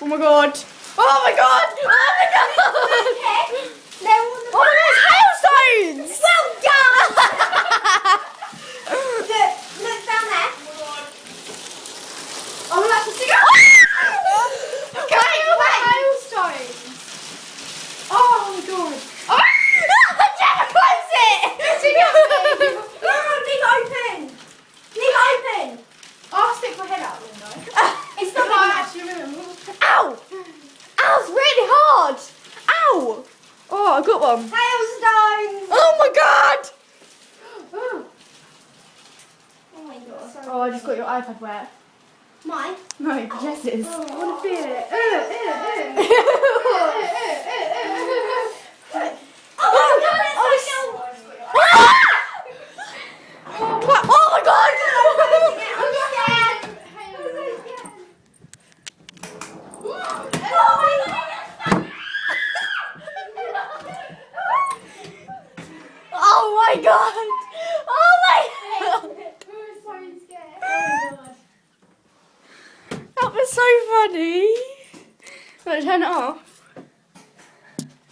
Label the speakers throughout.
Speaker 1: Oh my god. Oh my god. Oh my god. Oh my god, hailstones.
Speaker 2: Well done! Look down there. Oh, that's a cigarette.
Speaker 1: Hailstones. Oh my god. Oh.
Speaker 2: Jenna, close it! Leave open! Leave open!
Speaker 1: I'll stick my head out the window.
Speaker 2: It's not
Speaker 1: No,
Speaker 2: big
Speaker 1: actually, no.
Speaker 2: Ow! Ow, it's really hard!
Speaker 1: Ow! Oh, I got one.
Speaker 2: Hailstones!
Speaker 1: Oh my god!
Speaker 2: Oh my god.
Speaker 1: Oh, I just got your iPad wet.
Speaker 2: Mine?
Speaker 1: No, Jess's.
Speaker 2: Oh.
Speaker 1: I want to feel it.
Speaker 2: Oh my god, it's
Speaker 1: What? Oh my god!
Speaker 2: I'm scared! Oh my god! Oh my god!
Speaker 1: That was so funny. Right, turn it off.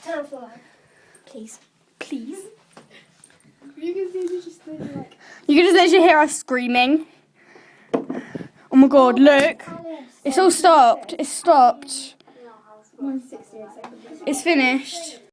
Speaker 2: Turn off the light. Please.
Speaker 1: Please.
Speaker 3: You can see you just like.
Speaker 1: You can just literally hear us screaming. Oh my god, look. It's all stopped. It's stopped.
Speaker 3: Mine's 68 seconds.
Speaker 1: It's finished.